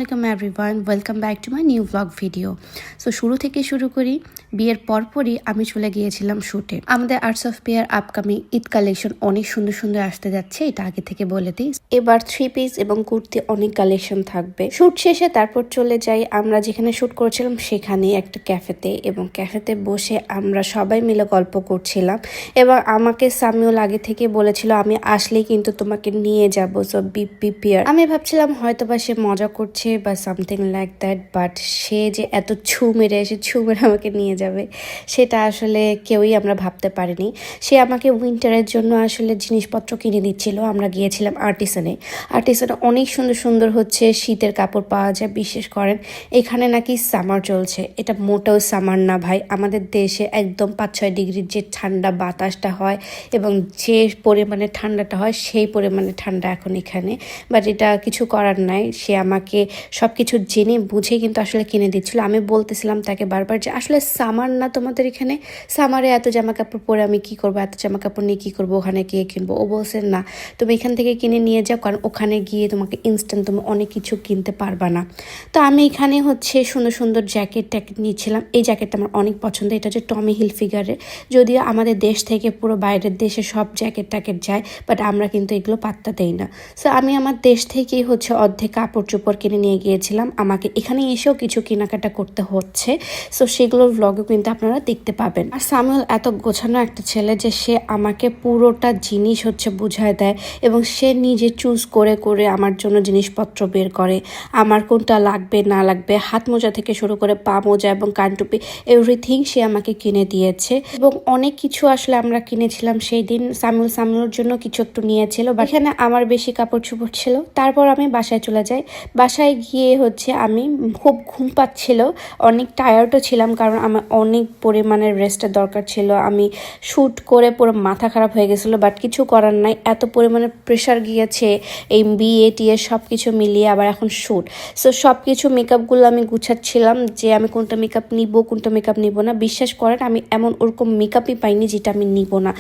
আসসালামু আলাইকুম everyone, welcome back to my new blog video. So শুরু থেকে শুরু করি। বিয়ের পরপরই আমি চলে গিয়েছিলাম শ্যুটে। আমাদের arts of pair upcoming Eid collection অনেক সুন্দর সুন্দর আসতে যাচ্ছে, এটা আগে থেকে বলে দিই। এবার 3 পিস এবং কুর্তি অনেক কালেকশন থাকবে। শ্যুট শেষে তারপর চলে যাই আমরা যেখানে শ্যুট করেছিলাম সেখানে একটা ক্যাফেতে, এবং ক্যাফেতে বসে আমরা সবাই মিলে গল্প করছিলাম। এবং আমাকে সামিউল আগে থেকে বলেছিল আমি আসলেই কিন্তু তোমাকে নিয়ে যাবো, সো বি প্রিপেয়ার। আমি ভাবছিলাম হয়তো বা সে মজা করছে বা সামথিং লাইক দ্যাট, বাট সে যে এত ছু মেরে আমাকে নিয়ে যাবে সেটা আসলে কেউই আমরা ভাবতে পারিনি। সে আমাকে উইন্টারের জন্য আসলে জিনিসপত্র কিনে দিচ্ছিল। আমরা গিয়েছিলাম আর্টিসানে অনেক সুন্দর সুন্দর হচ্ছে শীতের কাপড় পাওয়া যায়। বিশেষ করেন এখানে নাকি সামার চলছে, এটা মোটেও সামার না ভাই। আমাদের দেশে একদম 5-6 ডিগ্রির যে ঠান্ডা বাতাসটা হয় এবং যে পরিমাণে ঠান্ডাটা হয় সেই পরিমাণে ঠান্ডা এখন এখানে। বাট এটা কিছু করার নাই, সে আমাকে সব কিছু জেনে বুঝে কিন্তু আসলে কিনে দিচ্ছিল। আমি বলতেছিলাম তাকে বারবার যে আসলে সামার না তোমাদের এখানে, সামারে এত জামা কাপড় পরে আমি কি করবো, এত জামা কাপড় নিয়ে কী করবো, ওখানে গিয়ে কিনবো। ও বলছে না তুমি এখান থেকে কিনে নিয়ে যাও, কারণ ওখানে গিয়ে তোমাকে ইনস্ট্যান্ট তুমি অনেক কিছু কিনতে পারবা না। তো আমি এখানে হচ্ছে সুন্দর সুন্দর জ্যাকেট নিয়েছিলাম। এই জ্যাকেটটা আমার অনেক পছন্দ, এটা হচ্ছে টমি হিলফিগারের। যদিও আমাদের দেশ থেকে পুরো বাইরের দেশে সব জ্যাকেট যায়, বাট আমরা কিন্তু এগুলো পাত্তা দেই না। সো আমি আমার দেশ থেকেই হচ্ছে অর্ধেক কাপড় চোপড় কিনে নিয়ে গিয়েছিলাম। আমাকে এখানে এসেও কিছু কেনাকাটা করতে হচ্ছে, সো সেগুলোর ভ্লগও কিন্তু আপনারা দেখতে পাবেন। আর সামিউল এত গোছানো একটা ছেলে যে সে আমাকে পুরোটা জিনিস হচ্ছে বুঝায় দেয়, এবং সে নিজে চুজ করে করে আমার জন্য জিনিসপত্র বের করে। আমার কোনটা লাগবে না লাগবে, হাত মোজা থেকে শুরু করে পা মোজা এবং কানটুপি এভরিথিং সে আমাকে কিনে দিয়েছে। এবং অনেক কিছু আসলে আমরা কিনেছিলাম সেই দিন। সামিউলের জন্য কিছু একটু নিয়েছিল, বা এখানে আমার বেশি কাপড় চোপড় ছিল। তারপর আমি বাসায় চলে যাই। বাসায় গিয়ে হচ্ছে আমি খুব ঘুম পাচ্ছিল, অনেক টায়ার্ডও ছিলাম, কারণ আমার অনেক পরিমাণের রেস্টের দরকার ছিল। আমি শ্যুট করে পুরো মাথা খারাপ হয়ে গেছিলো, বাট কিছু করার নাই, এত পরিমাণে প্রেশার গিয়েছে এই বিয়ে টিয়ে সব কিছু মিলিয়ে। আবার এখন শ্যুট, সো সব কিছু মেকআপগুলো আমি গুছাচ্ছিলাম যে আমি কোনটা মেকআপ নিব কোনটা মেকআপ নিব না। বিশ্বাস করেন আমি এমন ওরকম মেকআপই পাইনি যেটা আমি নিব না।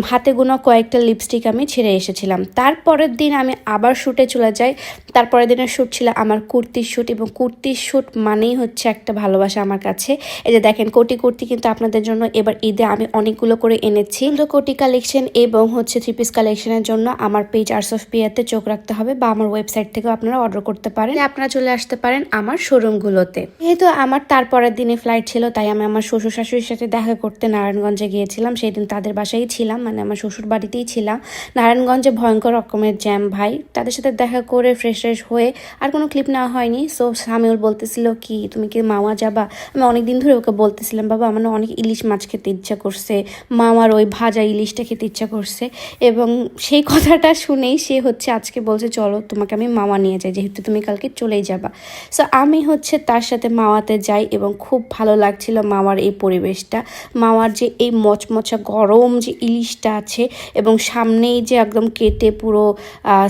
হাতে গোনা কয়েকটা লিপস্টিক আমি ছেড়ে এসেছিলাম। তারপরের দিন আমি আবার শ্যুটে চলে যাই। তারপরের দিনের শ্যুট ছিল আমার কুর্তির শ্যুট, এবং কুর্তির শ্যুট মানেই হচ্ছে একটা ভালোবাসা আমার কাছে। এই যে দেখেন কোটি কুর্তি কিন্তু আপনাদের জন্য এবার ঈদে আমি অনেকগুলো করে এনেছি। কোটি কালেকশন এবং হচ্ছে 3 পিস কালেকশনের জন্য আমার পেজ আর্টস অফ পেয়ারতে চোখ রাখতে হবে, বা আমার ওয়েবসাইট থেকেও আপনারা অর্ডার করতে পারেন। আপনারা চলে আসতে পারেন আমার শোরুমগুলোতে। যেহেতু আমার তারপরের দিনে ফ্লাইট ছিল, তাই আমি আমার শ্বশুর শাশুড়ির সাথে দেখা করতে নারায়ণগঞ্জে গিয়েছিলাম। সেই দিন তাদের বাসায় ছিলাম, মানে আমার শ্বশুর বাড়িতেই ছিলাম। নারায়ণগঞ্জে ভয়ঙ্কর রকমের জ্যাম ভাই। তাদের সাথে দেখা করে ফ্রেশ হয়ে আর কোনো ক্লিপ নেওয়া হয়নি। সো সামিউল বলতেছিল কি তুমি কি মামা যাবা। আমি অনেকদিন ধরে ওকে বলতেছিলাম বাবা আমার অনেক ইলিশ মাছ খেতে ইচ্ছা করছে, মামার ওই ভাজা ইলিশটা খেতে ইচ্ছা করছে। এবং সেই কথাটা শুনেই সে হচ্ছে আজকে বলছে চলো তোমাকে আমি মামা নিয়ে যাই, যেহেতু তুমি কালকে চলেই যাবা। সো আমি হচ্ছে তার সাথে মাওয়াতে যাই, এবং খুব ভালো লাগছিল মাওয়ার এই পরিবেশটা। মাওয়ার যে এই মচমচা গরম যে ইলিশটা আছে, এবং সামনেই যে একদম কেটে পুরো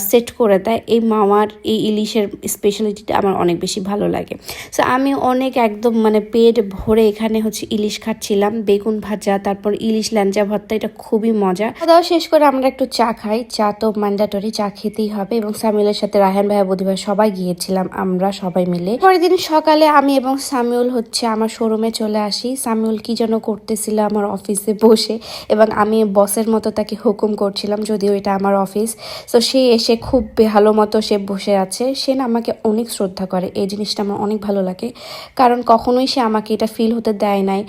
সেট করে দেয়, এই মামার এই ইলিশের স্পেশালিটিটা আমার অনেক বেশি ভালো লাগে। সো আমি অনেক একদম মানে পেট ভরে এখানে হচ্ছে ইলিশ খাচ্ছিলাম, বেগুন ভাজা, তারপর ইলিশ ল্যাঞ্জা ভর্তা, এটা খুবই মজা। খাওয়া শেষ করে আমরা একটু চা খাই, চা তো ম্যান্ডেটরি, চা খেতেই হবে। এবং সামিউলের সাথে রায়হান ভাইয়া বদি ভাই সবাই গিয়েছিলাম আমরা সবাই মিলে। পরের দিন সকালে আমি এবং সামিউল হচ্ছে আমার শোরুমে চলে আসি। সামিউল কি যেন করতেছিল আমার অফিসে বসে, এবং আমি বসের মতো তাকে হুকুম করছিলাম, যদিও এটা আমার অফিস। সো সে এসে খুব ভালো মতো সে বসে আছে। সে না আমাকে অনেক শ্রদ্ধা করে, এই জিনিসটা আমার অনেক ভালো লাগে, কারণ কখনোই সে আমাকে এটা ফিল হতে দেয় নাই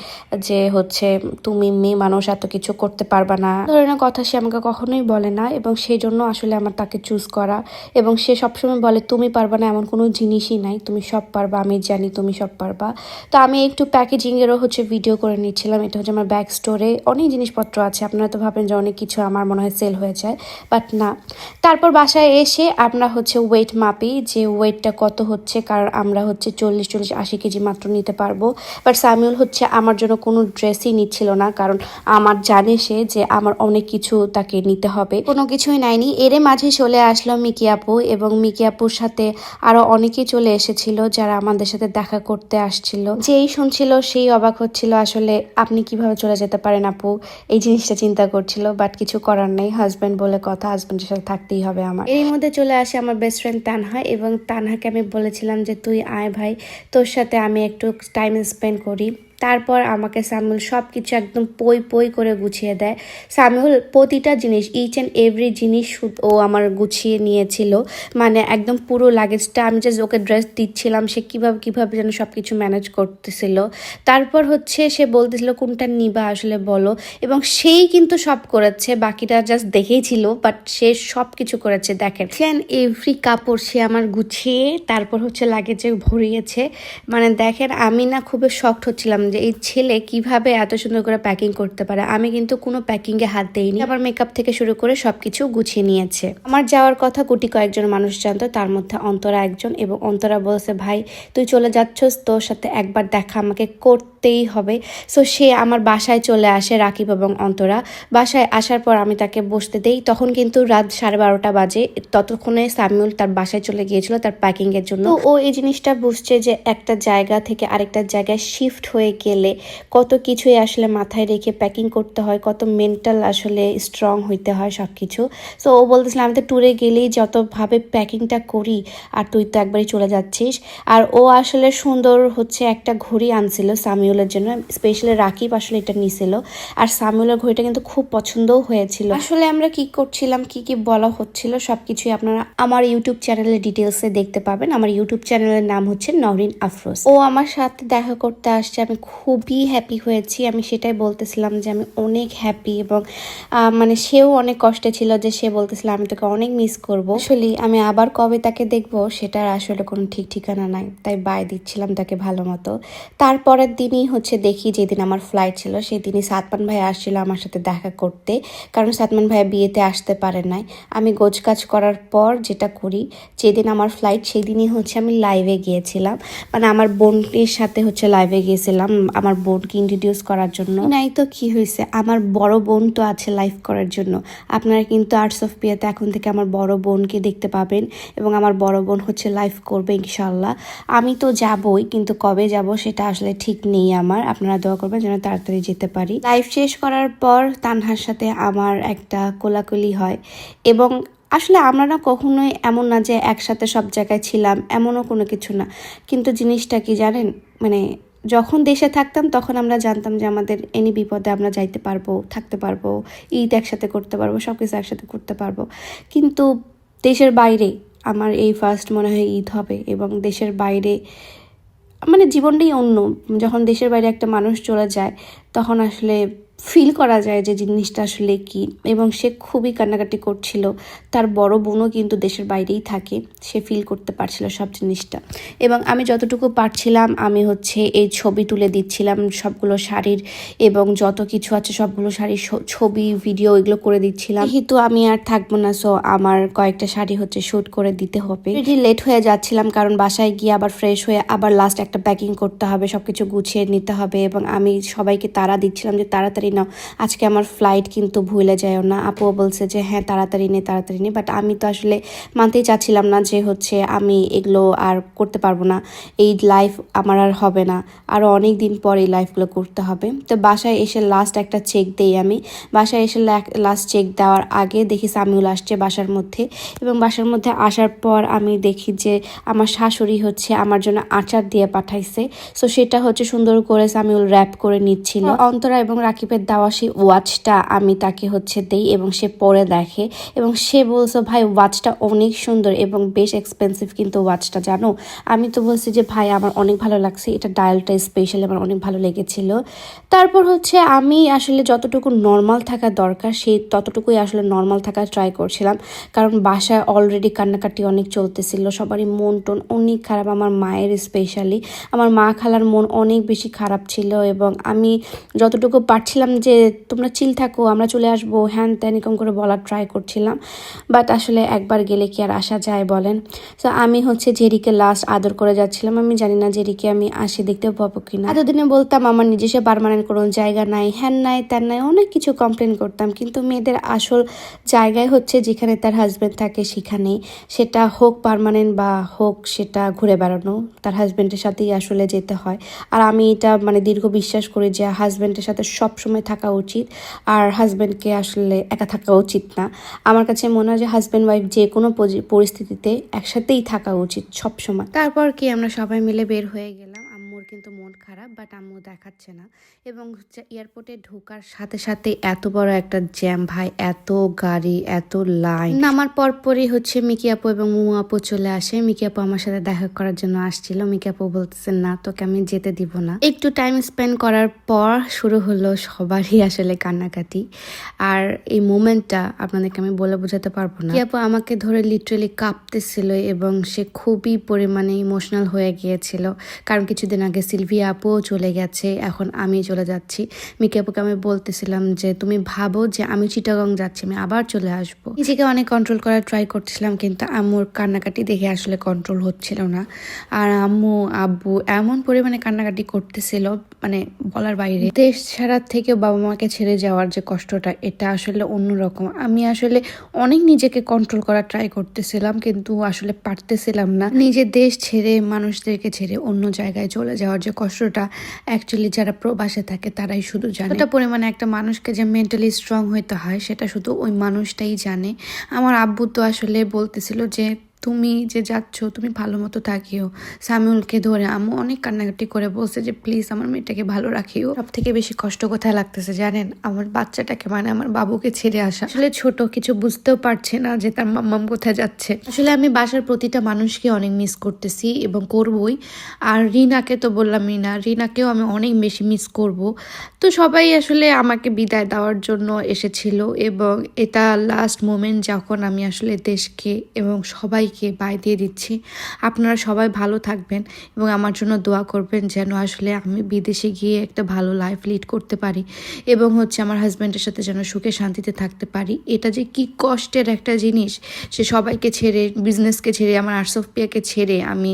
যে হচ্ছে তুমি মেয়ে মানুষ এত কিছু করতে পারবা না ধরনের কথা সে আমাকে কখনোই বলে না। এবং সেই জন্য আসলে আমার তাকে চুজ করা। এবং সে সবসময় বলে তুমি পারবা না এমন কোনো জিনিসই নাই, তুমি সব পারবা, আমি জানি তুমি সব পারবা। তো আমি একটু প্যাকেজিংয়েরও হচ্ছে ভিডিও করে নিচ্ছিলাম। এটা হচ্ছে আমার ব্যাগ স্টোরে অনেক জিনিসপত্র আছে। আপনারা তো ভাবেন যে অনেক কিছু আমার মনে হয় সেল হয়ে যায়, বাট না। তারপর বাসায় এসে আমরা হচ্ছে ওয়েট মাপি যে ওয়েটটা কত হচ্ছে, কারণ আমরা হচ্ছে 40-80 কেজি মাত্র নিতে পারবো। বাট সামিউল হচ্ছে আমার জন্য কোনো ড্রেসই নিচ্ছিল না, কারণ আমার জানে সে যে আমার অনেক কিছু তাকে নিতে হবে, কোনো কিছুই নাইনি। এর মাঝে চলে আসলো মিকি আপু, এবং মিকি আপুর সাথে আরো অনেকেই চলে এসেছিল যারা আমাদের সাথে দেখা করতে আসছিল। যেই শুনছিল সেই অবাক হচ্ছিল, আসলে আপনি কিভাবে চলে যেতে পারেন আপু, এই জিনিসটা চিন্তা করছিল। বাট কিছু করার নেই, হাজব্যান্ড বলে কথা, হাজব্যান্ডের সাথে থাকতেই হবে আমার। এর মধ্যে চলে আসে আমার বেস্ট ফ্রেন্ড তানহা, এবং তানহাকে আমি বলেছিলাম যে তুই আয় ভাই, তোর সাথে আমি একটু টাইম স্পেন্ড করি। তারপর আমাকে সামিউল সব কিছু একদম পই পই করে গুছিয়ে দেয়। সামিউল প্রতিটা জিনিস, ইচ অ্যান্ড এভরি জিনিস ও আমার গুছিয়ে নিয়েছিল, মানে একদম পুরো লাগেজটা। আমি জাস্ট ওকে ড্রেস দিচ্ছিলাম, সে কীভাবে যেন সব কিছু ম্যানেজ করতেছিল। তারপর হচ্ছে সে বলতেছিল কোনটা নিবা আসলে বলো, এবং সেই কিন্তু সব করেছে, বাকিটা জাস্ট দেখেই ছিল, বাট সে সব কিছু করেছে। দেখেন এভরি কাপড় সে আমার গুছিয়ে তারপর হচ্ছে লাগেজে ভরিয়েছে। মানে দেখেন, আমি না খুবই শকড হচ্ছিলাম যে এই ছেলে কিভাবে এত সুন্দর করে প্যাকিং করতে পারে। আমি কিন্তু কোনো প্যাকিংয়ে হাত দেইনি, আবার মেকআপ থেকে শুরু করে সবকিছু গুছিয়ে নিয়েছে। আমার যাওয়ার কথা গুটি কয়েকজন মানুষ জানতো, তার মধ্যে অন্তরা একজন, এবং অন্তরা বলছে ভাই তুই চলে যাচ্ছস, তোর সাথে একবার দেখা আমাকে করতেই হবে। সো সে আমার বাসায় চলে আসে, রাকিব এবং অন্তরা। বাসায় আসার পর আমি তাকে বসতে দেই, তখন কিন্তু রাত 12:30 বাজে। ততক্ষণে সামিউল তার বাসায় চলে গিয়েছিল তার প্যাকিংয়ের জন্য। তো ও এই জিনিসটা বুঝছে যে একটা জায়গা থেকে আরেকটা জায়গায় শিফট হয়ে গেলে কত কিছুই আসলে মাথায় রেখে প্যাকিং করতে হয়, কত মেন্টাল আসলে স্ট্রং হইতে হয় সব কিছু। সো ও বলতেছিল আমি তো ট্যুরে গেলেই যতভাবে প্যাকিংটা করি, আর তুই তো একবারই চলে যাচ্ছিস। আর ও আসলে সুন্দর হচ্ছে একটা ঘড়ি আনছিল সামিউলের জন্য, স্পেশালি রাকিব আসলে এটা নিছিল। আর সামিউলের ঘড়িটা কিন্তু খুব পছন্দও হয়েছিল। আসলে আমরা কি করছিলাম, কি কি বলা হচ্ছিল, সবকিছুই আপনারা আমার ইউটিউব চ্যানেলের ডিটেলসে দেখতে পাবেন। আমার ইউটিউব চ্যানেলের নাম হচ্ছে নওরিন আফরোজ। ও আমার সাথে দেখা করতে আসছে, আমি খুবই হ্যাপি হয়েছি। আমি সেটাই বলতেছিলাম যে আমি অনেক হ্যাপি, এবং মানে সেও অনেক কষ্টে ছিল, যে সে বলতেছিল আমি তোকে অনেক মিস করবো। আসলে আমি আবার কবে তাকে দেখবো সেটার আসলে কোনো ঠিক ঠিকানা নাই, তাই বাই দিচ্ছিলাম তাকে ভালো মতো। তারপরের দিনই হচ্ছে দেখি, যেদিন আমার ফ্লাইট ছিল সেদিনই সাদমান ভাই আসছিল আমার সাথে দেখা করতে, কারণ সাদমান ভাই বিয়েতে আসতে পারে নাই। আমি গোছকাজ করার পর যেটা করি, যেদিন আমার ফ্লাইট সেদিনই হচ্ছে আমি লাইভে গিয়েছিলাম, মানে আমার বোনটির সাথে হচ্ছে লাইভে গিয়েছিলাম আমার বোনকে ইন্ট্রোডিউস করার জন্য। নাই তো কি হয়েছে, আমার বড় বোন তো আছে লাইভ করার জন্য। আপনারা কিন্তু আর্টস অফ পিয়াতে এখন থেকে আমার বড় বোনকে দেখতে পাবেন, এবং আমার বড় বোন হচ্ছে লাইভ করবে ইনশাল্লাহ। আমি তো যাবই, কিন্তু কবে যাব সেটা আসলে ঠিক নেই আমার। আপনারা দোয়া করবেন যেন তাড়াতাড়ি যেতে পারি। লাইভ শেষ করার পর তানহার সাথে আমার একটা কোলাকুলি হয়, এবং আসলে আমরা না কখনোই এমন না যে একসাথে সব জায়গায় ছিলাম, এমনও কোনো কিছু না। কিন্তু জিনিসটা কি জানেন, মানে যখন দেশে থাকতাম তখন আমরা জানতাম যে আমাদের এনি বিপদে আমরা যাইতে পারবো, থাকতে পারবো, ঈদ একসাথে করতে পারবো, সব কিছু একসাথে করতে পারবো। কিন্তু দেশের বাইরে আমার এই ফার্স্ট মনে হয় ঈদ হবে, এবং দেশের বাইরে মানে জীবনটাই অন্য। যখন দেশের বাইরে একটা মানুষ চলে যায় তখন আসলে ফিল করা যায় যে জিনিসটা আসলে কি। এবং সে খুবই কান্নাকাটি করছিল, তার বড় বোনও কিন্তু দেশের বাইরেই থাকে, সে ফিল করতে পারছিল সব জিনিসটা। এবং আমি যতটুকু পারছিলাম আমি হচ্ছে এই ছবি তুলে দিচ্ছিলাম সবগুলো শাড়ির, এবং যত কিছু আছে সবগুলো শাড়ির ছবি ভিডিও এগুলো করে দিচ্ছিলাম। যেহেতু আমি আর থাকবো না, সো আমার কয়েকটা শাড়ি হচ্ছে শ্যুট করে দিতে হবে। লেট হয়ে যাচ্ছিলাম, কারণ বাসায় গিয়ে আবার ফ্রেশ হয়ে আবার লাস্ট একটা প্যাকিং করতে হবে, সবকিছু গুছিয়ে নিতে হবে। এবং আমি সবাইকে তাড়া দিচ্ছিলাম যে তাড়াতাড়ি নাও, আজকে আমার ফ্লাইট কিন্তু ভুলে যায়ও না। আপুও বলছে যে হ্যাঁ তাড়াতাড়ি নে। বাট আমি তো আসলে মানতেই চাচ্ছিলাম না যে হচ্ছে আমি এগুলো আর করতে পারবো না, এই লাইফ আমার আর হবে না, আরও অনেক দিন পর এই লাইফগুলো করতে হবে। তো বাসায় এসে লাস্ট একটা চেক দেই আমি। বাসায় এসে লাস্ট চেক দেওয়ার আগে দেখি সামিউল আসছে বাসার মধ্যে, এবং বাসার মধ্যে আসার পর আমি দেখি যে আমার শাশুড়ি হচ্ছে আমার জন্য আচার দিয়ে পাঠাইছে। সো সেটা হচ্ছে সুন্দর করে সামিউল র্যাপ করে নিচ্ছিল। অন্তরা এবং রাকিবের দেওয়া সেই ওয়াচটা আমি তাকে হচ্ছে দেই, এবং সে পরে দেখে, এবং সে বলছে ভাই ওয়াচটা অনেক সুন্দর এবং বেশ এক্সপেন্সিভ কিন্তু ওয়াচটা, জানো। আমি তো বলছি যে ভাই আমার অনেক ভালো লাগছে, এটা ডায়ালটা স্পেশাল আমার অনেক ভালো লেগেছিল। তারপর হচ্ছে আমি আসলে যতটুকু নর্মাল থাকা দরকার সেই ততটুকুই আসলে নর্মাল থাকার ট্রাই করছিলাম, কারণ বাসায় অলরেডি কান্নাকাটি অনেক চলতেছিল, সবারই মন টোন অনেক খারাপ। আমার মায়ের স্পেশালি আমার মা খালার মন অনেক বেশি খারাপ ছিল, এবং আমি যতটুকু পারছিলাম বলছিলাম যে তোমরা চিল থাকো, আমরা চলে আসবো, হ্যান ত্যান এরকম করে বলার ট্রাই করছিলাম। বাট আসলে একবার গেলে কি আর আসা যায় বলেন। তো আমি হচ্ছে জেরিকে লাস্ট আদর করে যাচ্ছিলাম। আমি জানি না জেরিকে আমি আসে দেখতেও পাবো কিনা। এতদিনে বলতাম আমার নিজস্ব পার্মানেন্ট কোনো জায়গা নাই, হ্যান নাই ত্যান নাই, অনেক কিছু কমপ্লেন করতাম। কিন্তু মেয়েদের আসল জায়গায় হচ্ছে যেখানে তার হাজব্যান্ড থাকে সেখানেই, সেটা হোক পার্মানেন্ট বা হোক সেটা ঘুরে বেড়ানো, তার হাজব্যান্ডের সাথেই আসলে যেতে হয়। আর আমি এটা মানে দীর্ঘ বিশ্বাস করি যে হাজব্যান্ডের সাথে সব সময় থাকা উচিত, আর হাজব্যান্ডকে আসলে একা থাকা উচিত না। আমার কাছে মনে হয় যে হাজব্যান্ড ওয়াইফ যে কোনো পরিস্থিতিতে একসাথেই থাকা উচিত সব সময়। তারপর কি আমরা সবাই মিলে বের হয়ে গেলাম। আম্মুর কিন্তু মন খারাপ, বাট আম্মু দেখাচ্ছে না। এবং হচ্ছে এয়ারপোর্টে ঢোকার সাথে সাথে এত বড় একটা জ্যাম ভাই, এত গাড়ি, এত লাইন। নামার পরপরই হচ্ছে মিকি আপু এবং মুমু আপু চলে আসে। মিকি আপু আমার সাথে দেখা করার জন্য আসছিল। মিকি আপু বলতেছে না, তোকে আমি যেতে দিব না। একটু টাইম স্পেন্ড করার পর শুরু হলো সবারই আসলে কান্নাকাটি। আর এই মোমেন্টটা আপনাদেরকে আমি বলে বোঝাতে পারবো না। মিকি আপু আমাকে ধরে লিটারালি কাঁপতেছিল এবং সে খুবই পরিমাণে ইমোশনাল হয়ে গিয়েছিল। কারণ কিছুদিন আগে সিলভিয়া আপুও চলে গেছে, এখন আমি চলে যাচ্ছি। মিকি আপুকে আমি বলতেছিলাম যে তুমি ভাবো যে আমি চিটাগং যাচ্ছি, আমি আবার চলে আসবো। নিজেকে অনেক কন্ট্রোল করার ট্রাই করছিলাম, কিন্তু আম্মুর কান্নাকাটি দেখে আসলে কন্ট্রোল হচ্ছিল না। আর আম্মু আব্বু এমন পরিমাণে কান্নাকাটি করতেছিল, মানে বলার বাইরে। দেশ ছাড়ার থেকে বাবা মাকে ছেড়ে যাওয়ার যে কষ্টটা, এটা আসলে অন্যরকম। আমি আসলে অনেক নিজেকে কন্ট্রোল করার ট্রাই করতেছিলাম, কিন্তু আসলে পারতেছিলাম না। নিজের দেশ ছেড়ে, মানুষদেরকে ছেড়ে অন্য জায়গায় চলে যাওয়ার যে কষ্টটা, অ্যাকচুয়ালি যারা প্রবাসে থাকে তারাই শুধু জানে। এটা পরিমাণে একটা মানুষকে যে মেন্টালি স্ট্রং হইতে হয় সেটা শুধু ওই মানুষটাই জানে। আমার আব্বু তো আসলে বলতেছিল যে তুমি যে যাচ্ছ তুমি ভালো মতো থাকিও। সামিউলকে ধরে আম্মু অনেক কান্নাকাটি করে বলছে যে প্লিজ আমার মেয়েটাকে ভালো রাখিও। সব থেকে বেশি কষ্ট কোথায় লাগতেছে জানেন? আমার বাচ্চাটাকে, মানে আমার বাবুকে ছেড়ে আসা। আসলে ছোট, কিছু বুঝতেও পারছে না যে তার মাম্মাম কোথায় যাচ্ছে। আসলে আমি বাসার প্রতিটা মানুষকে অনেক মিস করতেছি এবং করবই। আর রিনাকে তো বললামই না, রিনাকেও আমি অনেক বেশি মিস করব। তো সবাই আসলে আমাকে বিদায় দেওয়ার জন্য এসেছিল এবং এটা লাস্ট মোমেন্ট যখন আমি আসলে দেশকে এবং সবাইকে বাই দিয়ে দিচ্ছি। আপনারা সবাই ভালো থাকবেন এবং আমার জন্য দোয়া করবেন যেন আসলে আমি বিদেশে গিয়ে একটা ভালো লাইফ লিড করতে পারি এবং হচ্ছে আমার হাজব্যান্ডের সাথে যেন সুখে শান্তিতে থাকতে পারি। এটা যে কি কষ্টের একটা জিনিস, সে সবাইকে ছেড়ে, বিজনেসকে ছেড়ে, আমার আর্টসফপিয়াকে ছেড়ে আমি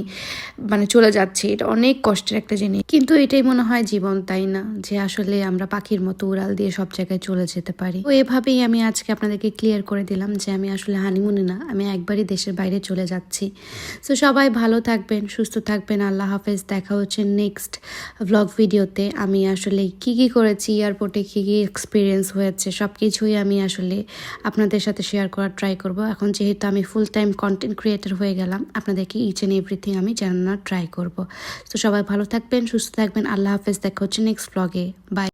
মানে চলে যাচ্ছি, এটা অনেক কষ্টের একটা জিনিস। কিন্তু এটাই মনে হয় জীবন, তাই না? যে আসলে আমরা পাখির মতো উড়াল দিয়ে সব জায়গায় চলে যেতে পারি। তো এভাবেই আমি আজকে আপনাদেরকে ক্লিয়ার করে দিলাম যে আমি আসলে হানিমুনে না, আমি একবারই দেশের বাইরে চলে যাচ্ছি। সো সবাই ভালো থাকবেন, সুস্থ থাকবেন। আল্লাহ হাফেজ। দেখা হচ্ছে নেক্সট ভ্লগ ভিডিওতে। আমি আসলে কি করেছি, এয়ারপোর্টে কি এক্সপিরিয়েন্স হয়েছে, সব কিছুই আমি আসলে আপনাদের সাথে শেয়ার করার ট্রাই করব। এখন যেহেতু আমি ফুল টাইম কন্টেন্ট ক্রিয়েটর হয়ে গেলাম, আপনাদেরকে ইচ অ্যান্ড এভরিথিং আমি জানানোর ট্রাই করব। তো সবাই ভালো থাকবেন, সুস্থ থাকবেন। আল্লাহ হাফেজ। দেখা হচ্ছে নেক্সট ভ্লগে। বাই।